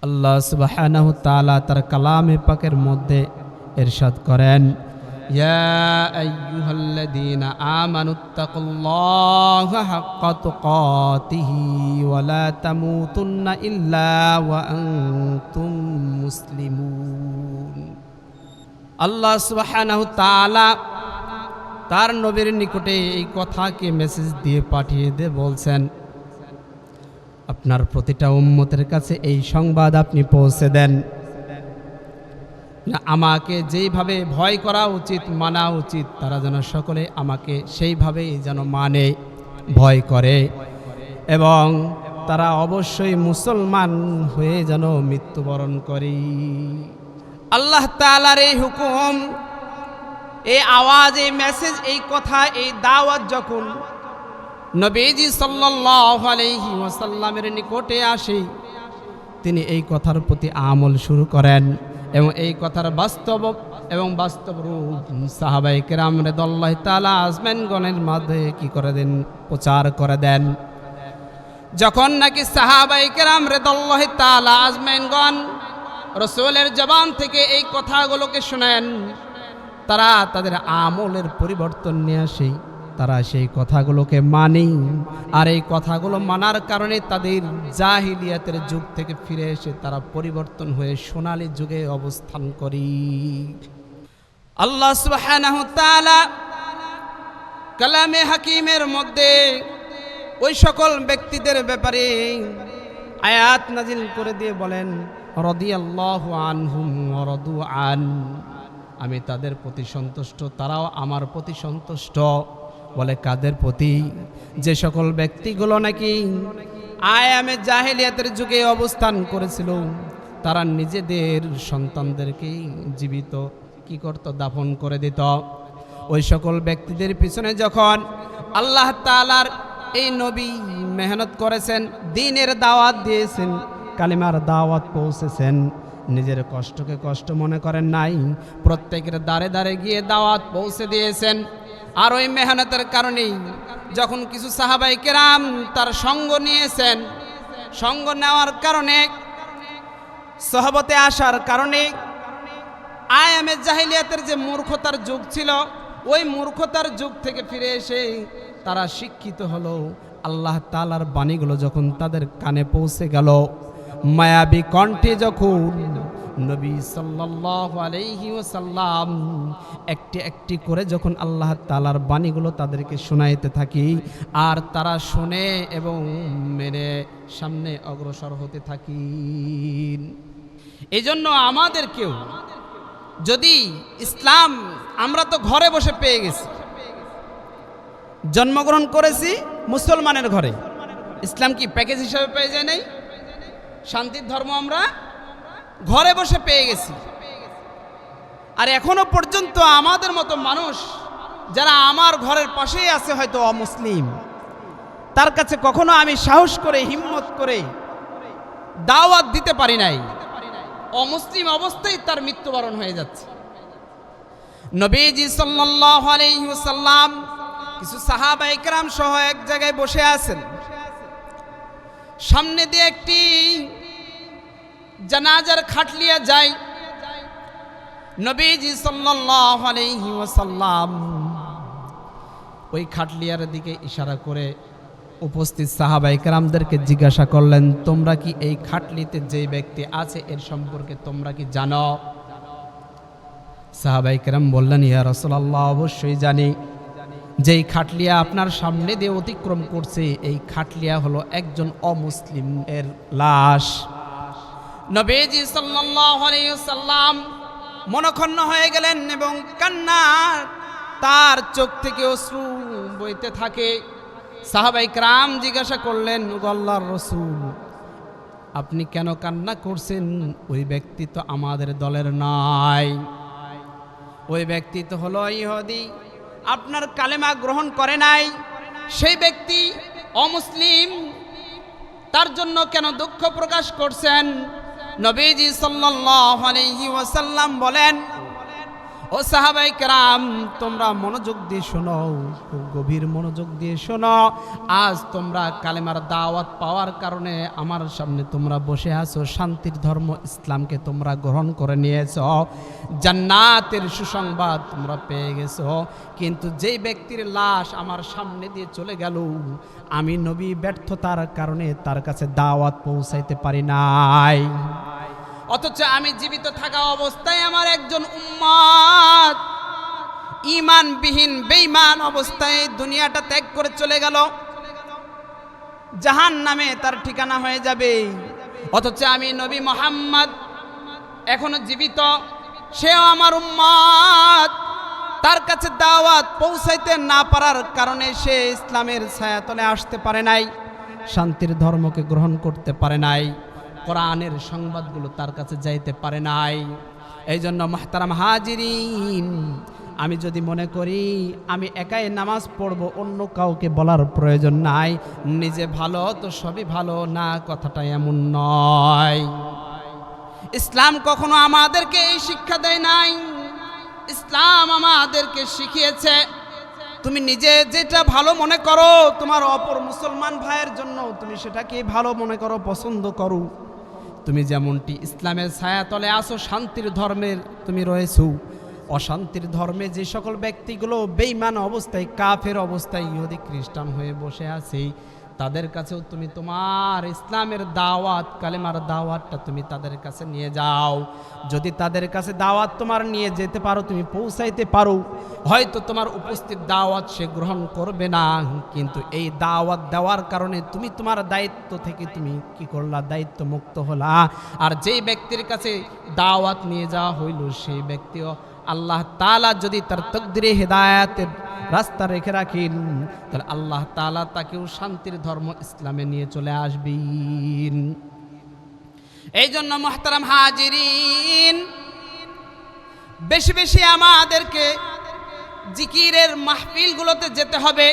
আল্লাহ সুবহানাহু ওয়া তাআলা তার কালামে পাকের মধ্যে ইরশাদ করেন, ইয়া আইয়ুহাল্লাযীনা আমানুত্তাকুল্লাহা হাক্কা তুকাতিহি ওয়া লা তামুতুন্না ইল্লা ওয়া আনতুম মুসলিমুন। আল্লাহ সুবহানাহু ওয়া তাআলা তার নবীর নিকটে এই কথাকে মেসেজ দিয়ে পাঠিয়ে দিয়ে বলছেন, আপনার প্রতিটা উম্মতের কাছে এই সংবাদ আপনি পৌঁছে দেন, আমাকে যেইভাবে ভয় করা উচিত, মানা উচিত, তারা যেন সকলে আমাকে সেইভাবেই যেন মানে, ভয় করে, এবং তারা অবশ্যই মুসলমান হয়ে যেন মৃত্যুবরণ করে। আল্লাহ তাআলার এই হুকুম, এই আওয়াজ, এই মেসেজ, এই কথা, এই দাওয়াত যখন নবীজি সাল্লাল্লাহু আলাইহি ওয়াসাল্লামের নিকটে আসে, তিনি এই কথার প্রতি আমল শুরু করেন এবং এই কথার বাস্তব রূপ সাহাবায়ে কেরাম রাদিয়াল্লাহু তাআলা আজমাইনগণের মাঝে কি করে দেন, প্রচার করে দেন। যখন নাকি সাহাবায়ে কেরাম রাদিয়াল্লাহু তাআলা আজমাইনগণ রাসূলের জবান থেকে এই কথাগুলোকে শুনেন, তারা তাদের আমলের পরিবর্তন নিয়ে আসে, তারা সেই কথাগুলোকে মানে, আর এই কথাগুলো মানার কারণে তাদের জাহিলিয়াতের যুগ থেকে ফিরে এসে তারা পরিবর্তন হয়ে সোনালী যুগে অবস্থান করে। আল্লাহ সুবহানাহু ওয়া তাআলা কালামে হাকিমের মধ্যে ওই সকল ব্যক্তিদের ব্যাপারে আয়াত নাজিল করে দিয়ে বলেন, রাদিয়াল্লাহু আনহুম ওয়া রাদু আন, আমি তাদের প্রতি সন্তুষ্ট, তারাও আমার প্রতি সন্তুষ্ট। বলে কাদের প্রতি? যে সকল ব্যক্তিগুলো নাকি আয়ামে জাহেলিয়াতের যুগে অবস্থান করেছিল, তারা নিজেদের সন্তানদেরকে জীবিত কি করত, দাফন করে দিত। ওই সকল ব্যক্তিদের পিছনে যখন আল্লাহ তাআলার এই নবী মেহনত করেছেন, দ্বীনের দাওয়াত দিয়েছেন, কালিমার দাওয়াত পৌঁছেছেন, নিজের কষ্টকে কষ্ট মনে করেন নাই, প্রত্যেকের দ্বারে দ্বারে গিয়ে দাওয়াত পৌঁছে দিয়েছেন। আর ওই মেহনতের কারণেই যখন কিছু সাহাবায়ে কেরাম তার সঙ্গ নিয়েছেন, সঙ্গ নেওয়ার কারণে, সহবতে আসার কারণে আয়ামে জাহিলিয়াতের যে মূর্খতার যুগ ছিল, ওই মূর্খতার যুগ থেকে ফিরে এসে তারা শিক্ষিত হলো। আল্লাহ তাআলার বাণীগুলো যখন তাদের কানে পৌঁছে গেল, মায়াবী কণ্ঠে যখন নবী সাল্লাল্লাহু আলাইহি ওয়াসাল্লাম একটি একটি করে যখন আল্লাহ তাআলার বাণীগুলো তাদেরকে শোনাইতে থাকি, আর তারা শুনে এবং মেনে সামনে অগ্রসর হতে থাকি। এই জন্য আমাদেরকেও যদি ইসলাম, আমরা তো ঘরে বসে পেয়ে গেছি, জন্মগ্রহণ করেছি মুসলমানের ঘরে, ইসলাম কি প্যাকেজ হিসাবে পেয়ে যায় নাই? শান্তির ধর্ম আমরা ঘরে বসে পেয়ে গেছি। আর এখনো পর্যন্ত আমাদের মতো মানুষ যারা আমার ঘরের পাশেই আছে, হয়তো অমুসলিম, তার কাছে কখনো আমি সাহস করে, হিম্মত করে দাওয়াত দিতে পারি নাই। অমুসলিম অবস্থায় তার মৃত্যুবরণ হয়ে যাচ্ছে। নবীজি সাল্লাল্লাহু আলাইহি ওয়াসাল্লাম কিছু সাহাবায়ে কেরাম সহ এক জায়গায় বসে আছেন। সামনে দিয়ে একটি জানাজার খাটলিয়া যায়। নবীজি সাল্লাল্লাহু আলাইহি ওয়াসাল্লাম ওই খাটলিয়ার দিকে ইশারা করে উপস্থিত সাহাবায়ে কেরামদেরকে জিজ্ঞাসা করলেন, তোমরা কি এই খাটলিতে যে ব্যক্তি আছে এর সম্পর্কে তোমরা কি জানো? সাহাবায়ে কেরাম বললেন, ইয়া রাসূলুল্লাহ, অবশ্যই জানি। যেই খাটলিয়া আপনার সামনে দিয়ে অতিক্রম করছে, এই খাটলিয়া হলো একজন অমুসলিমের লাশ। নবীজি সাল্লাল্লাহু আলাইহি ওয়াসাল্লাম মনক্ষুণ্ণ হয়ে গেলেন এবং কান্না, তার চোখ থেকে অশ্রু বইতে থাকে। সাহাবায়ে কেরাম জিজ্ঞাসা করলেন, ও আল্লাহর রাসূল, আপনি কেন কান্না করছেন? ওই ব্যক্তি তো আমাদের দলের নাই, ওই ব্যক্তি তো হলো ইহুদি, আপনার কালেমা গ্রহণ করে নাই, সেই ব্যক্তি অমুসলিম, তার জন্য কেন দুঃখ প্রকাশ করছেন? নবীজি সাল্লাল্লাহু আলাইহি ওয়াসাল্লাম বলেন, ও সাহাবায়ে কেরাম, তোমরা মনোযোগ দিয়ে শোনো, খুব গভীর মনোযোগ দিয়ে শোনো। আজ তোমরা কালেমার দাওয়াত পাওয়ার কারণে আমার সামনে তোমরা বসে আছো, শান্তির ধর্ম ইসলামকে তোমরা গ্রহণ করে নিয়েছো, জান্নাতের সুসংবাদ তোমরা পেয়ে গেছো। কিন্তু যেই ব্যক্তির লাশ আমার সামনে দিয়ে চলে গেল, আমি নবী ব্যর্থতার কারণে তার কাছে দাওয়াত পৌঁছাইতে পারি নাই। অথচ আমি জীবিত থাকা অবস্থায় আমার একজন উম্মত ঈমানবিহীন বেঈমান অবস্থায় দুনিয়াটা ত্যাগ করে চলে গেল, জাহান্নামে তার ঠিকানা হয়ে যাবে। অথচ আমি নবী মুহাম্মদ এখনো জীবিত, সেও আমার উম্মত। তার কাছে দাওয়াত পৌঁছাইতে না পারার কারণে সে ইসলামের ছায়াতলে আসতে পারে নাই, শান্তির ধর্মকে গ্রহণ করতে পারে নাই, কোরআনের সংবাদগুলো তার কাছে যাইতে পারে নাই। এই জন্য মুহতারাম হাজিরিন, আমি যদি মনে করি আমি একাই নামাজ পড়ব, অন্য কাউকে বলার প্রয়োজন নাই, নিজে ভালো তো সবই ভালো না, কথাটা এমন নয়। ইসলাম কখনো আমাদেরকে এই শিক্ষা দেয় নাই। ইসলাম আমাদেরকে শিখিয়েছে তুমি নিজে যেটা ভালো মনে করো তোমার অপর মুসলমান ভাইয়ের জন্য তুমি সেটাকে ভালো মনে করো, পছন্দ করো। তুমি যেমনটি ইসলামের ছায়াতলে আসো, শান্তির ধর্মের তুমি রয়েছো, অশান্তির ধর্মে যে সকল ব্যক্তিগুলো বেঈমান অবস্থায়, কাফের অবস্থায়, ইহুদি খ্রিস্টান হয়ে বসে আছে, তাদের কাছেও তুমি তোমার ইসলামের দাওয়াত, কালেমার দাওয়াতটা তুমি তাদের কাছে নিয়ে যাও। যদি তাদের কাছে দাওয়াত তোমার নিয়ে যেতে পারো, তুমি পৌঁছাইতে পারো, হয়তো তোমার উপস্থিত দাওয়াত সে গ্রহণ করবে না, কিন্তু এই দাওয়াত দেওয়ার কারণে তুমি তোমার দায়িত্ব থেকে তুমি কি করলা, দায়িত্ব মুক্ত হলা। আর যেই ব্যক্তির কাছে দাওয়াত নিয়ে যাওয়া হইল, সেই ব্যক্তিও আল্লাহ তাআলা যদি তার তাকদীরে হেদায়েতের রাস্তা রেখে রাখেন, তাহলে আল্লাহ তাআলা তাকেও শান্তির ধর্ম ইসলামে নিয়ে চলে আসবেন। এই জন্য মুহতারাম হাজিরিন, বেশি বেশি আমাদেরকে জিকিরের মাহফিলগুলোতে যেতে হবে,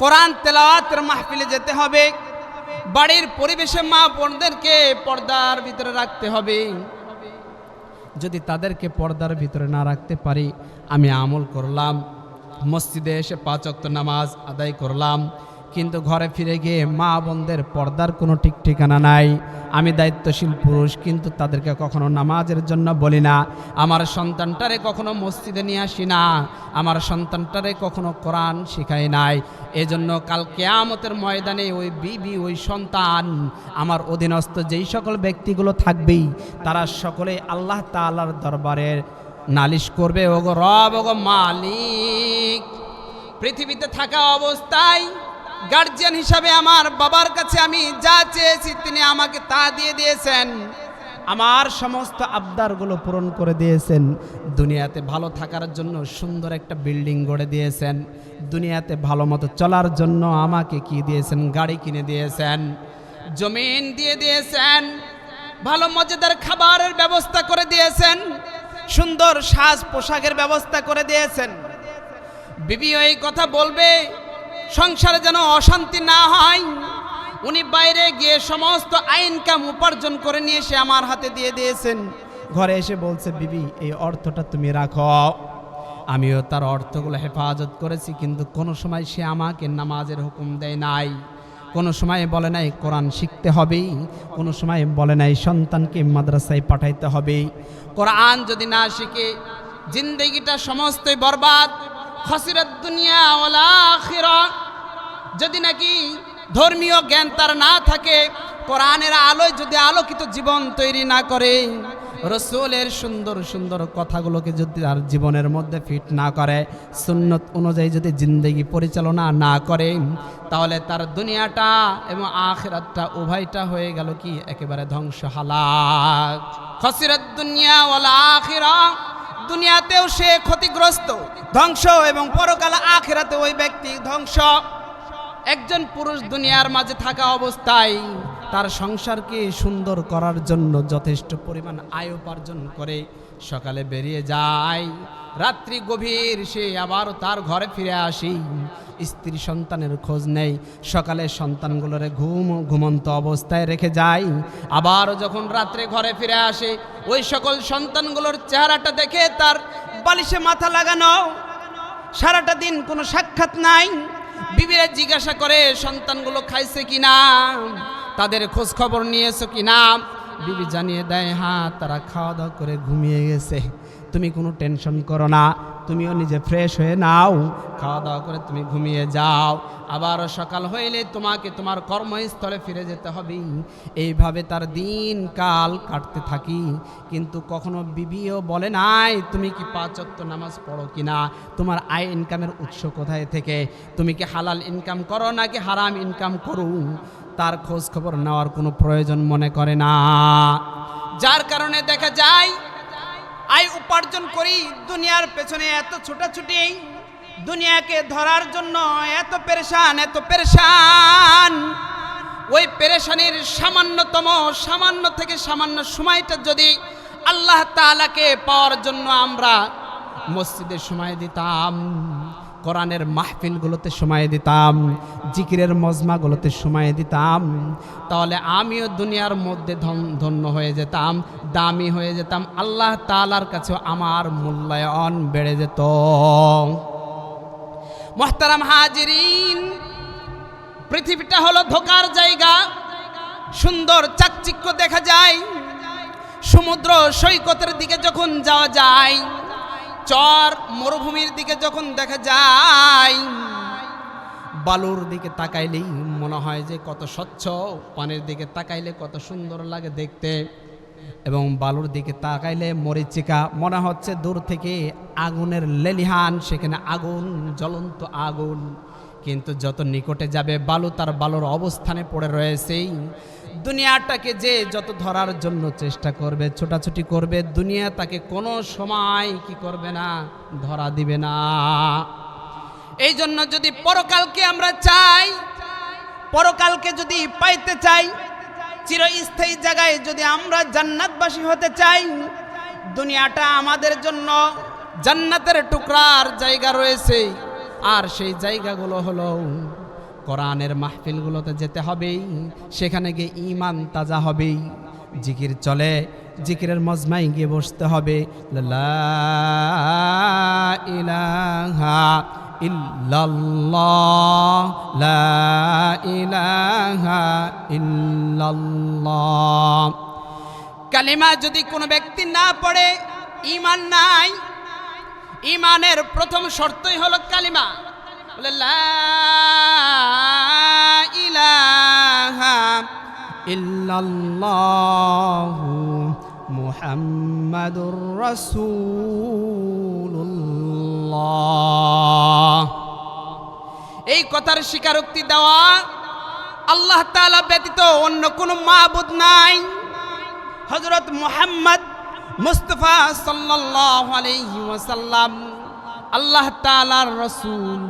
কোরআন তেলাওয়াতের মাহফিলে যেতে হবে, বাড়ির পরিবেশে মা বোনদেরকে পর্দার ভিতরে রাখতে হবে। যদি তাদেরকে পর্দার ভিতরে না রাখতে পারি, আমি আমল করলাম, মসজিদে এসে 5 ওয়াক্ত নামাজ আদায় করলাম, কিন্তু ঘরে ফিরে গিয়ে মা বোনদের পর্দার কোনো ঠিক ঠিকানা নাই। আমি দায়িত্বশীল পুরুষ, কিন্তু তাদেরকে কখনো নামাজের জন্য বলি না, আমার সন্তানটারে কখনো মসজিদে নিয়ে আসি না, আমার সন্তানটারে কখনো কোরআন শিখাই নাই। এজন্য কাল কিয়ামতের ময়দানে ওই বিবি, ওই সন্তান, আমার অধীনস্থ যেই সকল ব্যক্তিগুলো থাকবেই, তারা সকলে আল্লাহ তাআলার দরবারে নালিশ করবে, ওগো রব, ওগো মালিক, পৃথিবীতে থাকা অবস্থায় গার্জিয়ান হিসাবে আমার বাবার কাছে আমি যা চেয়েছি তিনি আমাকে তা দিয়ে দিয়েছেন, আমার সমস্ত আবদারগুলো পূরণ করে দিয়েছেন, দুনিয়াতে ভালো থাকার জন্য সুন্দর একটা বিল্ডিং গড়ে দিয়েছেন, দুনিয়াতে ভালো মতো চলার জন্য আমাকে কি দিয়েছেন, গাড়ি কিনে দিয়েছেন, জমিন দিয়ে দিয়েছেন, ভালো মজাদার খাবারের ব্যবস্থা করে দিয়েছেন, সুন্দর সাজ পোশাকের ব্যবস্থা করে দিয়েছেন। বিবি এই কথা বলবে সংসারে যেন অশান্তি না হয়, উনি বাইরে গিয়ে সমস্ত আইনকাম উপার্জন করে নিয়ে এসে আমার হাতে দিয়ে দিয়েছেন। ঘরে এসে বলছে, বিবি এই অর্থটা তুমি রাখো। আমিও তার অর্থগুলো হেফাজত করেছি, কিন্তু কোনো সময় সে আমাকে নামাজের হুকুম দেয় নাই, কোনো সময় বলে নাই কোরআন শিখতে হবে, কোনো সময় বলে নাই সন্তানকে মাদ্রাসায় পাঠাইতে হবে। কোরআন যদি না শিখে জিন্দেগিটা সমস্তই বরবাদ, খাসিরাত দুনিয়া ওয়াল আখিরা। যদি নাকি ধর্মীয় জ্ঞান তার না থাকে, কোরআনের আলোয় যদি আলোকিত জীবন তৈরি না করে, রসুলের সুন্দর সুন্দর কথাগুলোকে যদি তার জীবনের মধ্যে ফিট না করে, সুন্নত অনুযায়ী যদি জিন্দেগি পরিচালনা না করে, তাহলে তার দুনিয়াটা এবং আখিরাতটা উভয়টা হয়ে গেল কি একেবারে ধ্বংস, হালাক। খাসিরাত দুনিয়া ওয়াল আখিরা, দুনিয়াতেও সে ক্ষতিগ্রস্ত, ধ্বংস, এবং পরকালে আখিরাতে ওই ব্যক্তি ধ্বংস। একজন পুরুষ দুনিয়ার মাঝে থাকা অবস্থায় তার সংসারকে সুন্দর করার জন্য যথেষ্ট পরিমাণ আয় উপার্জন করে সকালে বেরিয়ে যায়, রাত্রি গভীর সে আবার তার ঘরে ফিরে আসি, স্ত্রী সন্তানের খোঁজ নেই, সকালে সন্তানগুলোরে ঘুমন্ত অবস্থায় রেখে যায়, আবার যখন রাত্রে ঘরে ফিরে আসে ওই সকল সন্তানগুলোর চেহারাটা দেখে তার বালিশে মাথা লাগানো, সারাটা দিন কোনো সাক্ষাৎ নাই। বিবিরা জিজ্ঞাসা করে সন্তানগুলো খাইছে কিনা, তাদের খোঁজ খবর নিয়েছো কিনা। বিবি জানিয়ে দেয় হ্যাঁ তারা খাওয়া দাওয়া করে ঘুমিয়ে গেছে। তুমি কোনো টেনশন করো না, তুমিও নিজে ফ্রেশ হয়ে নাও, খাওয়া দাওয়া করে তুমি ঘুমিয়ে যাও, আবার সকাল হইলে তোমাকে তোমার কর্মস্থলে ফিরে যেতে হবে। এইভাবে তার দিন কাল কাটতে থাকি। কিন্তু কখনো বিবিও বলে নাই তুমি কি 5 ওয়াক্ত নামাজ পড়ো কিনা, তোমার আয় ইনকামের উৎস কোথায় থেকে, তুমি কি হালাল ইনকাম করো নাকি হারাম ইনকাম করো, তার খোঁজ খবর নেওয়ার কোনো প্রয়োজন মনে করে না। যার কারণে দেখা যায় আয় উপার্জন করি, দুনিয়ার পেছনে এত ছোটাছুটি, দুনিয়াকে ধরার জন্য এত পেরেশান। ওই পেরেশানির সামান্য থেকে সামান্য সময়টা যদি আল্লাহ তাআলাকে পাওয়ার জন্য আমরা মসজিদে সময় দিতাম, কোরআনের মাহফিলগুলোতে সময় দিতাম, জিকিরের মজমাগুলোতে সময় দিতাম, তাহলে আমিও দুনিয়ার মধ্যে ধন্য হয়ে যেতাম, দামি হয়ে যেতাম, আল্লাহ তাআলার কাছেও আমার মূল্যায়ন বেড়ে যেত। মুহতারাম হাজিরিন, পৃথিবীটা হলো ধোকার জায়গা। সুন্দর চাকচিক্য দেখা যায়, সমুদ্র সৈকতের দিকে যখন যাওয়া যায়, চর মরুভূমির দিকে যখন দেখা যায়, বালুর দিকে তাকাইলেই মনে হয় যে কত স্বচ্ছ, পানির দিকে তাকাইলে কত সুন্দর লাগে দেখতে, এবং বালুর দিকে তাকাইলে মরিচিকা মনে হচ্ছে দূর থেকে আগুনের লেলিহান, সেখানে আগুন, জ্বলন্ত আগুন। কিন্তু যত নিকটে যাবে বালু তার বালুর অবস্থানে পড়ে রয়েছেই। দুনিয়াটাকে যে যত ধরার জন্য চেষ্টা করবে, ছোটাছুটি করবে, দুনিয়া তাকে কোনো সময় কি করবে না, ধরা দিবে না। এই জন্য যদি পরকালকে আমরা চাই, পরকালকে যদি পাইতে চাই, চিরস্থায়ী জায়গায় যদি আমরা জান্নাতবাসী হতে চাই, দুনিয়াটা আমাদের জন্য জান্নাতের টুকরার জায়গা রয়েছে। আর সেই জায়গাগুলো হলো কোরআনের মাহফিলগুলোতে যেতে হবেই, সেখানে গিয়ে ঈমান তাজা হবেই, জিকির চলে, জিকিরের মজমায় গিয়ে বসতে হবে। লা ইলাহা ইল্লাল্লাহ, লা ইলাহা ইল্লাল্লাহ। কালিমা যদি কোনো ব্যক্তি না পড়ে, ঈমান নাই। ঈমানের প্রথম শর্তই হলো কালিমা, লা ইলাহা ইল্লাল্লাহু মুহাম্মাদুর রাসূলুল্লাহ। এই কথার স্বীকারোক্তি দেওয়া, আল্লাহ তাআলা ব্যতীত অন্য কোনো মাবুদ নাই। হযরত মুহাম্মদ মুস্তাফা সাল্লাল্লাহু আলাইহি ওয়াসাল্লাম আল্লাহ তাআলার রাসূল।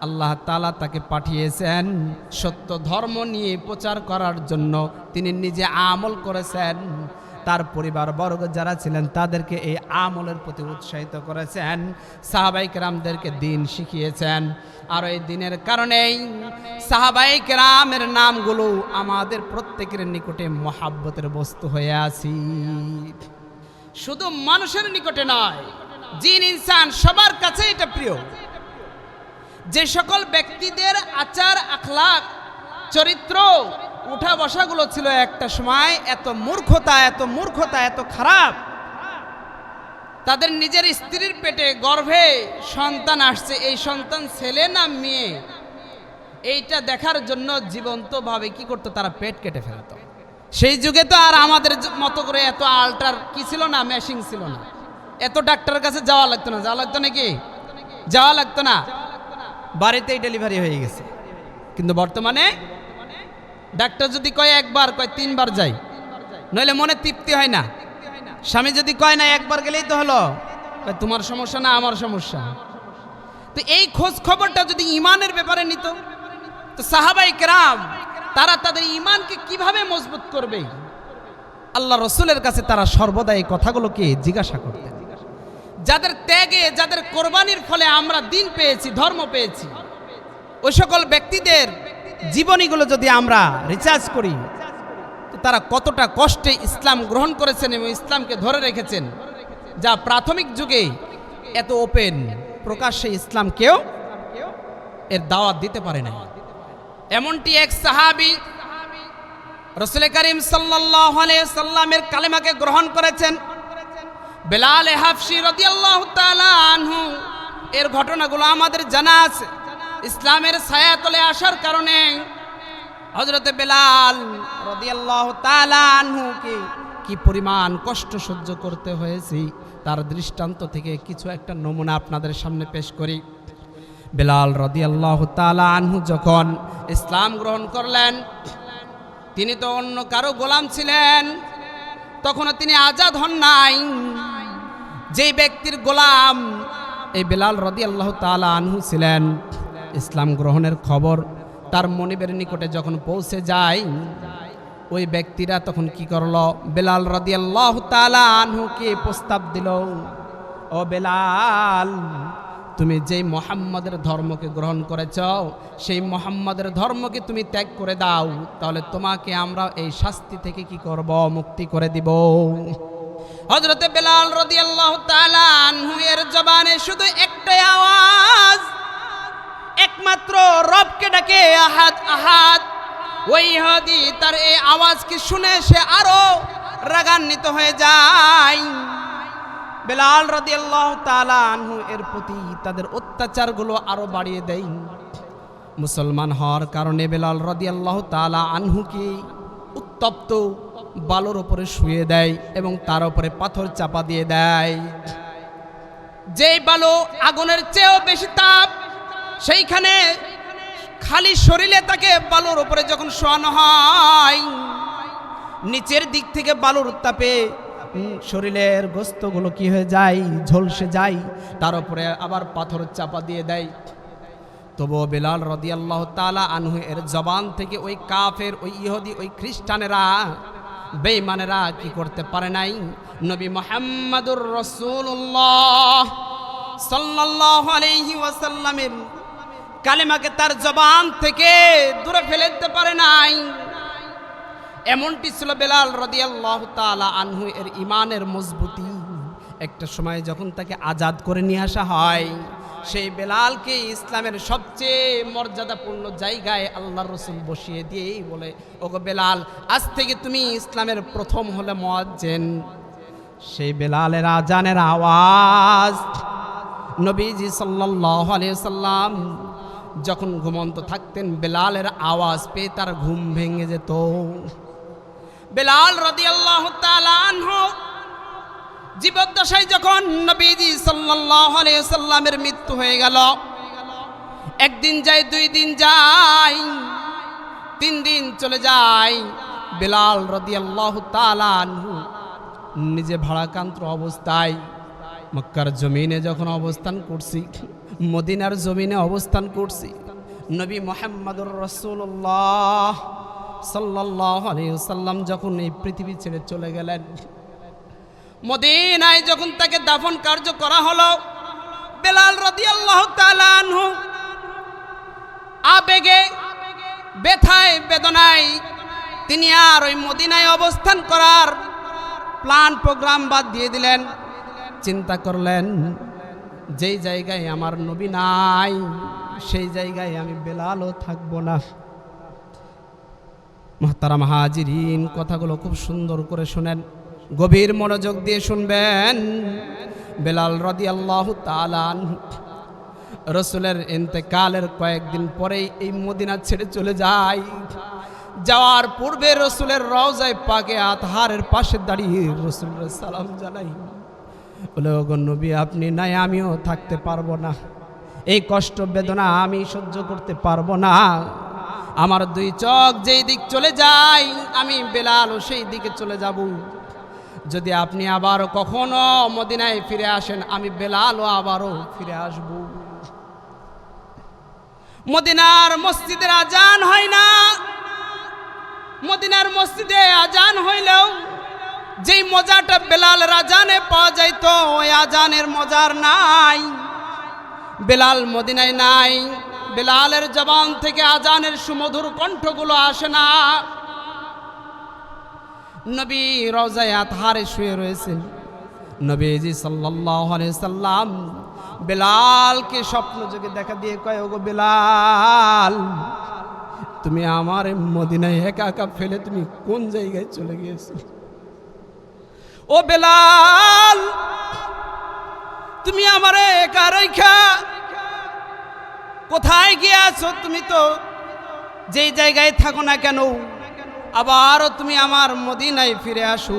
আল্লাহ তাআলা তাকে পাঠিয়েছেন সত্য ধর্ম নিয়ে প্রচার করার জন্য। তিনি নিজে আমল করেছেন, তার পরিবার বর্গ যারা ছিলেন তাদেরকে এই আমলের প্রতি উৎসাহিত করেছেন, সাহাবায়ে কেরামদেরকে দ্বীন শিখিয়েছেন। আর এই দ্বীনের কারণেই সাহাবায়ে কেরামের নামগুলো আমাদের প্রত্যেকের নিকটে মহাব্বতের বস্তু হয়ে আছে। শুধু মানুষের নিকটে নয়, জিন ইনসান সবার কাছে এটা প্রিয়। যে সকল ব্যক্তিদের আচার আখলাক চরিত্র উঠা বসাগুলো ছিল একটা সময় এত মূর্খতা এত খারাপ, তাদের নিজের স্ত্রীর পেটে গর্ভে সন্তান আসছে, এই সন্তান ছেলে না মেয়ে, এইটা দেখার জন্য জীবন্তভাবে কি করতো, তারা পেট কেটে ফেলত। সেই যুগে তো আর আমাদের মতো করে এত আল্ট্রার কি ছিল না, মেশিন ছিল না, এত ডাক্তারের কাছে যাওয়া লাগতো না। যাওয়া লাগতো নাকি? যাওয়া লাগতো না, বাড়িতেই ডেলিভারি হয়ে গেছে। কিন্তু বর্তমানে ডাক্তার যদি কয় একবার, কয় 3 বার যাই, নইলে মনে তৃপ্তি হয় না। স্বামী যদি কয় না একবার গেলেই তো হলো, তোমার সমস্যা না আমার সমস্যা। তো এই খোঁজ খবরটা যদি ঈমানের ব্যাপারে নিত, তো সাহাবায়ে কেরাম তারা তাদের ঈমানকে কিভাবে মজবুত করবে, আল্লাহ রসুলের কাছে তারা সর্বদা এই কথাগুলোকে জিজ্ঞাসা করতেন। যাদের ত্যাগে, যাদের কোরবানির ফলে আমরা দ্বীন পেয়েছি, ধর্ম পেয়েছি, ওই সকল ব্যক্তিদের জীবনীগুলো যদি আমরা রিসার্চ করি, তো তারা কতটা কষ্টে ইসলাম গ্রহণ করেছেন এবং ইসলামকে ধরে রেখেছেন, যা প্রাথমিক যুগে এত ওপেন প্রকাশ্যে ইসলাম কেউ এর দাওয়াত দিতে পারে না। এমনটি এক সাহাবী রাসূল করিম সাল্লাল্লাহু আলাইহি সাল্লামের কালেমাকে গ্রহণ করেছেন, বেলাল হাফসি রাদিয়াল্লাহু তাআলা আনহু। এর ঘটনাগুলো আমাদের জানা আছে। ইসলামের ছায়াতলে আসার কারণে হযরতে বেলাল রাদিয়াল্লাহু তাআলা আনহুকে কি পরিমাণ কষ্ট সহ্য করতে হয়েছে তার দৃষ্টান্ত থেকে কিছু একটা নমুনা আপনাদের সামনে পেশ করি। বেলাল রাদিয়াল্লাহু তাআলা আনহু যখন ইসলাম গ্রহণ করলেন, তিনি তো অন্য কারো গোলাম ছিলেন, তখনও তিনি আজাদ হন নাই। যেই ব্যক্তির গোলাম এই বেলাল রাদিয়াল্লাহু তাআলা আনহু ছিলেন, ইসলাম গ্রহণের খবর তার মনিবের নিকটে যখন পৌঁছে যায়, ওই ব্যক্তিরা তখন কি করলো, বেলাল রাদিয়াল্লাহু তাআলা আনহুকে প্রস্তাব দিল, ও বেলাল, তুমি যেই মুহাম্মাদের ধর্মকে গ্রহণ করেছ সেই মুহাম্মাদের ধর্মকে তুমি ত্যাগ করে দাও, তাহলে তোমাকে আমরা এই শাস্তি থেকে কি করব, মুক্তি করে দিব। হযরতে বেলাল রাদিয়াল্লাহু তাআলা আনহু এর জবানে শুধু একটাই আওয়াজ, একমাত্র রবকে ডাকে, আহাদ আহাদ। ওই ইহুদি তার এই আওয়াজকে শুনে সে আরো রাগান্বিত হয়ে যায়। বেলাল রাদিয়াল্লাহু তাআলা আনহু এর প্রতি তাদের অত্যাচারগুলো আরো বাড়িয়ে দেয়। মুসলমান হওয়ার কারণে বেলাল রাদিয়াল্লাহু তাআলা আনহুকে উত্তপ্ত বালুর উপরে শুয়ে দেয় এবং তার উপরে পাথর চাপা দিয়ে দেয়। যেই বালু আগুনের চেয়েও বেশি তাপ, সেইখানে খালি শরীরে তাকে বালুর উপরে যখন শোয়ানো হয়, নিচের দিক থেকে বালুর তাপে শরীরের গোস্তগুলো কি হয়ে যায়, ঝলসে যায়, তার উপরে আবার পাথর চাপা দিয়ে দেয়। তবুও বেলাল রাদিয়াল্লাহু তাআলা আনহু এর জবান থেকে ওই কাফের, ওই ইহুদি, ওই খ্রিস্টানেরা, বেঈমানেরা কি করতে পারে নাই, নবী মুহাম্মদুর রাসূলুল্লাহ সাল্লাল্লাহু আলাইহি ওয়াসাল্লামের কালেমাকে তার জবান থেকে দূরে ফেলে দিতে পারে নাই। এমনটি ছিল বেলাল রাদিয়াল্লাহু তাআলা আনহু এর ঈমানের মজবুতি। একটা সময় যখন তাকে আজাদ করে নিয়ে আসা হয়, সেই বেলালকে ইসলামের সবচেয়ে মর্যাদাপূর্ণ জায়গায় আল্লাহর রাসূল বসিয়ে দিয়েই বলে, ওগো বেলাল, আজ থেকে তুমি ইসলামের প্রথম হলে মুয়াজ্জিন। সেই বেলালের আজানের আওয়াজ নবীজি সাল্লাল্লাহু আলাইহি ওয়াসাল্লাম যখন ঘুমন্ত থাকতেন, বেলালের আওয়াজ পেয়ে তার ঘুম ভেঙে যেত। বেলাল রাদিয়াল্লাহু তাআলা আনহু জীবদ্দশায় যখন নবীজি সাল্লাল্লাহু আলাইহি ওয়াসাল্লামের মৃত্যু হয়ে গেল, একদিন যায়, 2 দিন যায়, 3 দিন চলে যায়, বেলাল রাদিয়াল্লাহু তাআলা আনহু নিজে ভারাক্রান্ত অবস্থায় মক্কার জমিনে যখন অবস্থান করছি, মদিনার জমিনে অবস্থান করছি, নবী মুহাম্মদুর রাসূলুল্লাহ সাল্লাল্লাহু আলাইহি ওয়াসাল্লাম যখন এই পৃথিবী ছেড়ে চলে গেলেন, মদিনায় যখন তাকে দাফন কার্য করা হলো, বেলাল রাদিয়াল্লাহু তাআলা আনহু আবেগে, ব্যথায়, বেদনায় তিনি আর ওই মদিনায় অবস্থান করার প্ল্যান প্রোগ্রাম বাদ দিয়ে দিলেন। চিন্তা করলেন, যেই জায়গায় আমার নবী নাই সেই জায়গায় আমি বেলালও থাকবো না। মুহতারাম হাজিরিন, কথাগুলো খুব সুন্দর করে শুনেন, গভীর মনোযোগ দিয়ে শুনবেন। বেলাল রাদিয়াল্লাহু তাআলা আনহু রাসূলের ইন্তেকালের কয়েকদিন পরেই এই মদিনা ছেড়ে চলে যায়। যাওয়ার পূর্বে রাসূলের রওজায়ে পাকে আতহারের পাশে দাঁড়িয়ে রাসূলের সালাম জানাই, বলে, ওগো নবী, আপনি নাই আমিও থাকতে পারবো না, এই কষ্ট বেদনা আমি সহ্য করতে পারবো না। আমার 2 চোখ যেই দিক চলে যায়, আমি বেলালও সেই দিকে চলে যাব। যদি আপনি আবারও কখনো মদিনায় ফিরে আসেন, আমি বেলালও আবারও ফিরে আসব। মদিনার মসজিদের আজান হয় না, মদিনার মসজিদে আজান হইলেও যেই মজাটা বেলালের আজানে পাওয়া যাইতো, ওই আজানের মজার নাই। বেলাল মদিনায় নাই, বেলালের জবান থেকে আজানের সুমধুর কণ্ঠগুলো আসে না। নবী রওজায়ে আতহারে শুয়ে রয়েছেন, নবীজি সাল্লাল্লাহু আলাইহি সাল্লাম বেলালকে স্বপ্ন যোগে দেখা দিয়ে কয়, ওগো বেলাল, তুমি আমার মদিনায় একা একা ফেলে তুমি কোন জায়গায় চলে গিয়েছো? ও বেলাল, তুমি আমারে একা রেখা কোথায় গিয়েছো? তুমি তো যেই জায়গায় থাকো না কেন, আবারও তুমি আমার মদিনায় ফিরে আসো,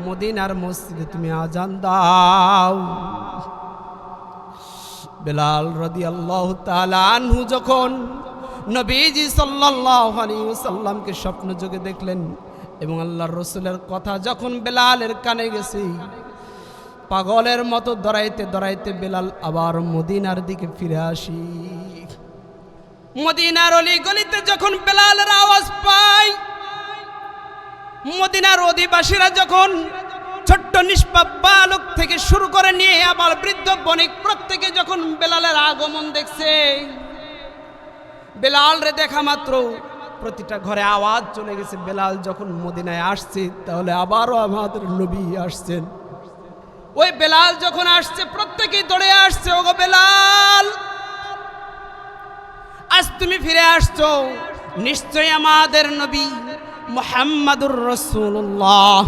মদিনার মসজিদে তুমি আজান দাও। বেলাল রাদিয়াল্লাহু তাআলা আনহু যখন নবীজি সাল্লাল্লাহু আলাইহি ওয়াসাল্লামকে স্বপ্ন যোগে দেখলেন এবং আল্লাহর রাসূলের কথা যখন বেলালের কানে গেছে, পাগলের মতো দৌড়াইতে দৌড়াইতে বেলাল আবার মদিনার দিকে ফিরে আসি। মদিনার অলি গলিতে যখন বেলালের আওয়াজ পায়, মদিনার অধিবাসীরা যখন ছোট্ট নিষ্পাপ বালক থেকে শুরু করে নিয়ে আবার বৃদ্ধ বণিক প্রত্যেকে যখন বেলালের আগমন দেখছে, বেলাল রে দেখা মাত্র প্রতিটা ঘরে আওয়াজ চলে গেছে, বেলাল যখন মদিনায় আসছে তাহলে আবারও আমাদের নবী আসছেন। ওই বেলাল যখন আসছে প্রত্যেকেই দৌড়ে আসছে, ওগো বেলাল, আজ তুমি ফিরে আসছো, নিশ্চয়ই আমাদের নবী মুহাম্মাদুর রাসূলুল্লাহ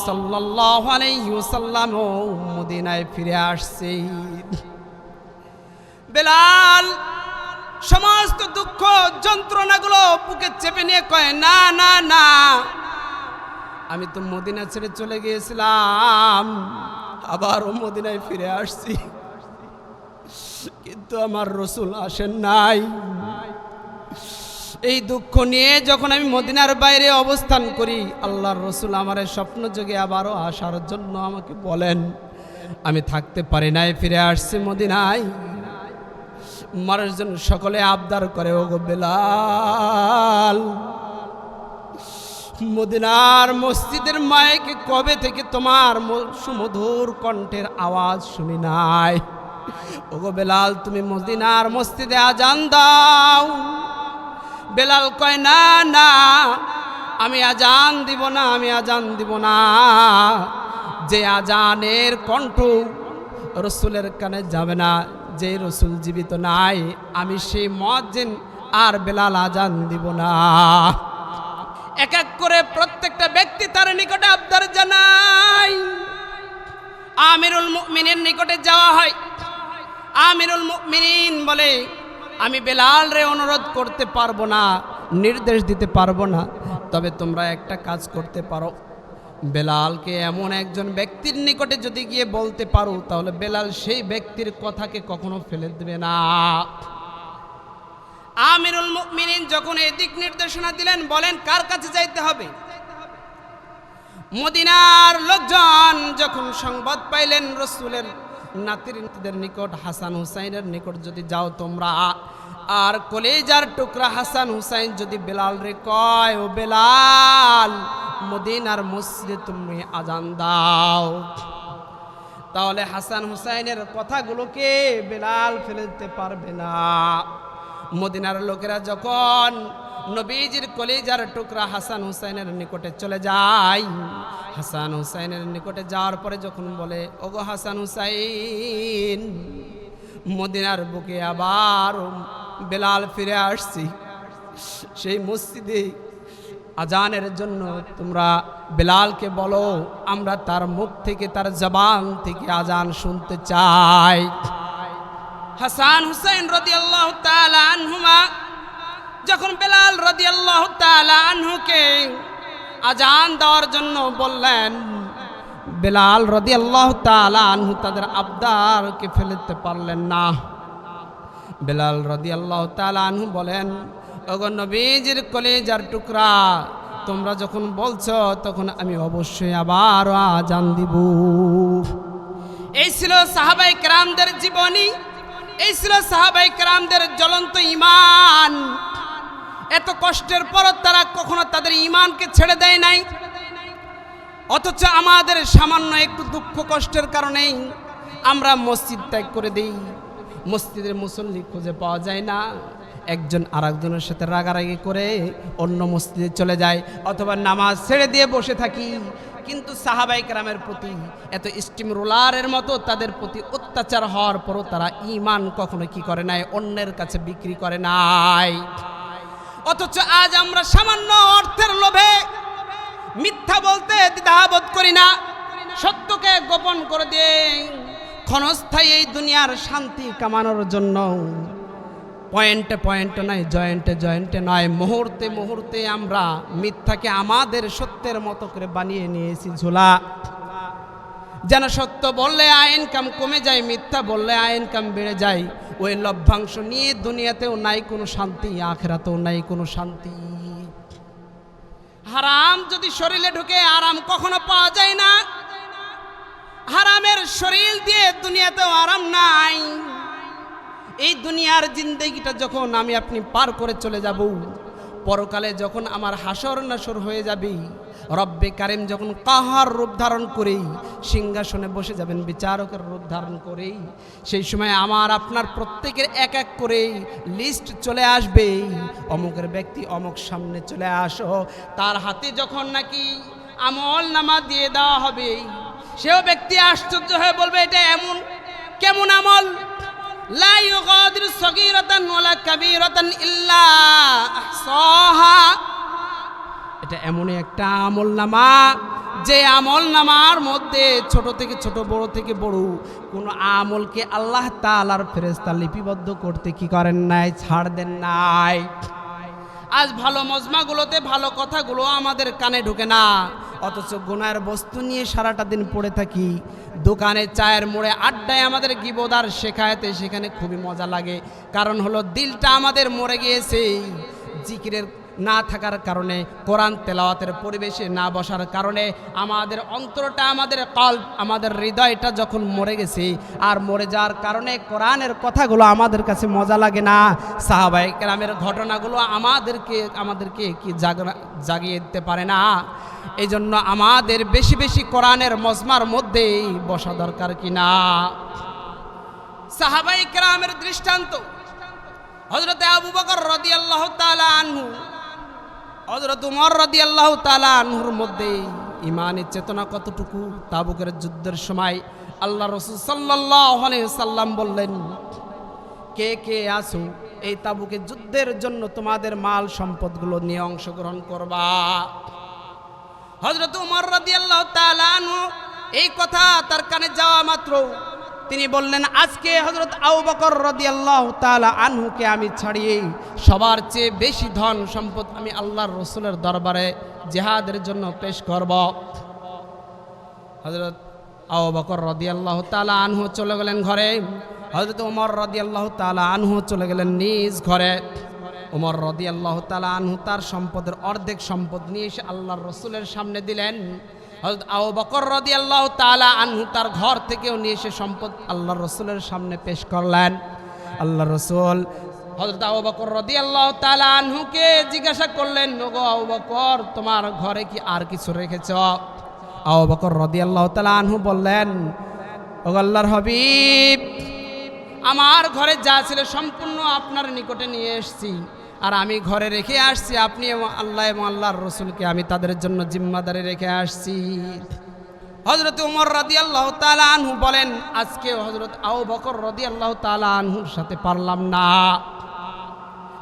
সাল্লাল্লাহু আলাইহি ওয়াসাল্লাম মদিনায় ফিরে আসছে। বেলাল সমস্ত দুঃখ যন্ত্রণাগুলো বুকে চেপে নিয়ে কয়, না না না, আমি তো মদিনা ছেড়ে চলে গিয়েছিলাম, আবারও মদিনায় ফিরে আসছি, কিন্তু আমার রাসূল আসেন নাই। এই দুঃখ নিয়ে যখন আমি মদিনার বাইরে অবস্থান করি, আল্লাহর রাসূল আমার স্বপ্ন যোগে আবারও আসার জন্য আমাকে বলেন, আমি থাকতে পারি নাই, ফিরে আসছি মদিনায়। মানুষজন সকলে আবদার করে, ওগো বেলাল, মদিনার মসজিদের মাইকে কবে থেকে তোমার সুমধুর কণ্ঠের আওয়াজ শুনি নাই। ওগো বেলাল, তুমি মদিনার মসজিদে আজান দাও। বেলাল কয়, না না, আমি আজান দিব না, আমি আজান দিব না। যে আজানের কণ্ঠ রসুলের কানে যাবে না, যে রসুল জীবিত নাই, আমি সেই মুয়াজ্জিন আর বেলাল আজান দিব না। এক এক করে প্রত্যেকটা ব্যক্তি তার নিকটে আবদার জানায়। আমিরুল মুমিনিন নিকটে যাওয়া হয়। আমিরুল মুমিনিন বলে, আমি বেলাল রে অনুরোধ করতে পারবো না, নির্দেশ দিতে পারবো না, তবে তোমরা একটা কাজ করতে পারো, বেলালকে এমন একজন ব্যক্তির নিকটে যদি গিয়ে বলতে পারো, তাহলে বেলাল সেই ব্যক্তির কথাকে কখনো ফেলে দেবে না। আমিরুল মুমিনিন যখন এই দিক নির্দেশনা দিলেন, বলেন কার কাছে যাইতে হবে? মদিনার লোকজন যখন সংবাদ পাইলেন রাসূলের নাতিদের নিকট, হাসান হুসাইনের নিকট যদি যাও তোমরা, আর কলেজার টুকরা হাসান হুসাইন যদি বেলাল রে কয়, ও বেলাল, মদিনার মসজিদে তুমি আজান দাও, তাহলে হাসান হুসাইনের কথাগুলোকে বেলাল ফেলতে পারবে না। মদিনার লোকেরা যখন নবীজির কলিজার টুকরা হাসান হুসাইনের নিকটে চলে যায়, হাসান হুসাইনের নিকটে যাওয়ার পরে যখন বলে, ওগো হাসান হুসাইন, মদিনার বুকে আবার বেলাল ফিরে আসছি, সেই মসজিদে আজানের জন্য তোমরা বেলালকে বলো, আমরা তার মুখ থেকে, তার জবান থেকে আজান শুনতে চাই। হাসান হুসাইন রাদিয়াল্লাহু তাআলা আনহুমা যখন বেলাল রাদিয়াল্লাহু তাআলা আনহুকে আজান দেওয়ার জন্য বললেন, বেলাল রাদিয়াল্লাহু তাআলা আনহু তাদের আবদারকে ফেলতে পারলেন না। বেলাল রাদিয়াল্লাহু তাআলা আনহু বলেন, ওগো নবীজির কলিজার টুকরা, তোমরা যখন বলছো তখন আমি অবশ্যই আবার আজান দিব। এই ছিল সাহাবায়ে কেরামদের জীবনী, এই ছিল সাহাবায়ে কেরামদের জ্বলন্ত ঈমান। এত কষ্টের পর তারা কখনো তাদের ঈমানকে ছেড়ে দেয় নাই। অথচ আমাদের সামান্য একটু দুঃখ কষ্টের কারণেই আমরা মসজিদ ত্যাগ করে দিই, মসজিদের মুসল্লি খুঁজে পাওয়া যায় না, একজন আরেকজনের সাথে রাগারাগি করে অন্য মসজিদে চলে যায়, অথবা নামাজ ছেড়ে দিয়ে বসে থাকি। কিন্তু সাহাবায়ে কেরামের প্রতি এত স্টিম রোলারের মতো তাদের প্রতি অত্যাচার হওয়ার পরও তারা ঈমান কখনো কি করে নাই, অন্যের কাছে বিক্রি করে নাই। অথচ আজ আমরা সামান্য অর্থের লোভে মিথ্যা বলতে দ্বিধাবোধ করি না, সত্যকে গোপন করে দিয়ে ক্ষণস্থায়ী এই দুনিয়ার শান্তি কামানোর জন্য পয়েন্টে পয়েন্টে নয়, জয়েন্টে জয়েন্টে নয়, মুহূর্তে মুহূর্তে আমরা মিথ্যাকে আমাদের সত্যের মতো করে বানিয়ে নিয়েছি ঝোলা। যেন সত্য বললে আয় ইনকাম কমে যায়, মিথ্যা বললে আয় ইনকাম বেড়ে যায়। ওই লভ্যাংশ নিয়ে দুনিয়াতেও নাই কোনো শান্তি, আখিরাতেও নাই কোনো শান্তি। হারাম যদি শরীরে ঢুকে আরাম কখনো পাওয়া যায় না। হারামের শরীর দিয়ে দুনিয়াতেও আরাম নাই। এই দুনিয়ার জিন্দেগিটা যখন আমি আপনি পার করে চলে যাব, পরকালে যখন আমার হাসর নাসর হয়ে যাবে, রব্বে কারিম যখন কাহার রূপ ধারণ করেই সিংহাসনে বসে যাবেন, বিচারকের রূপ ধারণ করেই, সেই সময় আমার আপনার প্রত্যেকের এক এক করে লিস্ট চলে আসবে। অমুকের ব্যক্তি অমুক সামনে চলে আসো। তার হাতে যখন নাকি আমল নামা দিয়ে দেওয়া হবে, সেও ব্যক্তি আশ্চর্য হয়ে বলবে, এটা এমন কেমন আমল? লা ইউগাদিরু সগীরাতান ওয়ালা কাবীরাতান ইল্লা আহসাহা। এটা এমনই একটা আমলনামা যে আমলনামার মধ্যে ছোট থেকে ছোট, বড় থেকে বড় কোন আমলকে আল্লাহ তাআলার ফেরেশতা লিপিবদ্ধ করতে কি করেন নাই, ছাড় দেন নাই। আজ ভালো মজমাগুলোতে ভালো কথাগুলো আমাদের কানে ঢোকে না, অথচ গুনাহের বস্তু নিয়ে সারাটা দিন পড়ে থাকি। দোকানে, চায়ের মোড়ে, আড্ডায় আমাদের গীবত আর শেখায়েতে সেখানে খুবই মজা লাগে। কারণ হলো দিলটা আমাদের মরে গিয়েছে জিকিরের না থাকার কারণে, কোরআন তেলাওয়াতের পরিবেশে না বসার কারণে। আমাদের অন্তরটা, আমাদের কলব, আমাদের হৃদয়টা যখন মরে গেছে, আর মরে যাওয়ার কারণে কোরআনের কথাগুলো আমাদের কাছে মজা লাগে না। সাহাবায়ে কেরামের ঘটনাগুলো আমাদেরকে কি জাগিয়ে দিতে পারে না। এই জন্য আমাদের বেশি বেশি কোরআনের মজমার মধ্যেই বসা দরকার কিনা। সাহাবায়ে কেরামের দৃষ্টান্ত হযরত আবু বকর রাদিয়াল্লাহু তাআলা আনহু, হযরত উমর রাদিয়াল্লাহু তাআলা আনহুর মধ্যে ঈমানের চেতনা কতটুকু। তাবুকের যুদ্ধের সময় আল্লাহ রাসূল সাল্লাল্লাহু আলাইহি সাল্লাম বললেন, কে কে আসো এই তাবুকের যুদ্ধের জন্য তোমাদের মাল সম্পদগুলো নিয়ে অংশগ্রহণ করবা। হযরত উমর রাদিয়াল্লাহু তাআলা আনহু এই কথা তার কানে যাওয়া মাত্র তিনি বললেন, আজকে হযরত আবু বকর রাদিয়াল্লাহু তাআলা আনহুকে আমি ছাড়িয়ে সবার চেয়ে বেশি ধন সম্পদ আমি আল্লাহর রাসূলের দরবারে জিহাদের জন্য পেশ করব। হযরত আবু বকর রাদিয়াল্লাহু তাআলা আনহু চলে গেলেন ঘরে, হযরত ওমর রাদিয়াল্লাহু তাআলা আনহু চলে গেলেন নিজ ঘরে। ওমর রাদিয়াল্লাহু তাআলা আনহু তার সম্পদের অর্ধেক সম্পদ নিয়ে এসে আল্লাহর রাসূলের সামনে দিলেন। হযরত আবু বকর রাদিয়াল্লাহু তাআলা আনহু তার ঘর থেকেও নিয়ে এসে সম্পদ আল্লাহর রাসূলের সামনে পেশ করলেন। আল্লাহর রাসূল হযরত আবু বকর রাদিয়াল্লাহু তাআলা আনহুকে জিজ্ঞাসা করলেন, ওগো আবু বকর, তোমার ঘরে কি আর কিছু রেখেছ? আবু বকর রাদিয়াল্লাহু তাআলা আনহু বললেন, ওগো আল্লাহর হাবিব, আমার ঘরে যা ছিল সম্পূর্ণ আপনার নিকটে নিয়ে এসেছি, আর আমি ঘরে রেখে আসছি। আপনি এবং আল্লাহ এবং আল্লাহর রাসূলকে আমি তাদের জন্য জিম্মাদারি রেখে আসছি। হযরত ওমর রাদিয়াল্লাহু তাআলা আনহু বলেন, আজকে হযরত আবু বকর রাদিয়াল্লাহু তাআলা আনহুর সাথে পারলাম না।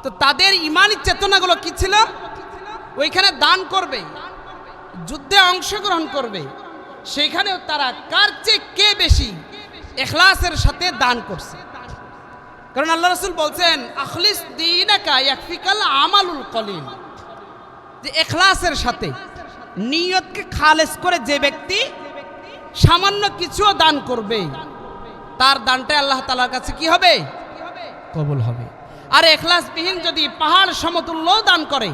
তো তাদের ঈমানি চেতনাগুলো কি ছিল? ওইখানে দান করবে, যুদ্ধে অংশগ্রহণ করবে, সেখানেও তারা কার চেয়ে কে বেশি ইখলাসের সাথে দান করছে। কারণ আল্লাহ রাসূল বলছেন, আখলিস দীনাকা ইয়াকফিকাল আমালুল কলিল, যে ইখলাসের সাথে নিয়তকে খালেস করে যে ব্যক্তি সামান্য কিছুও দান করবে, তার দানটা আল্লাহ তাআলার কাছে কি হবে? কবুল হবে। আর ইখলাসবিহীন যদি পাহাড় সমতুল্য দান করে,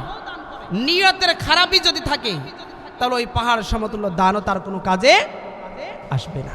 নিয়তের খারাপই যদি থাকে, তাহলে ওই পাহাড় সমতুল্য দানও তার কোনো কাজে আসবে না।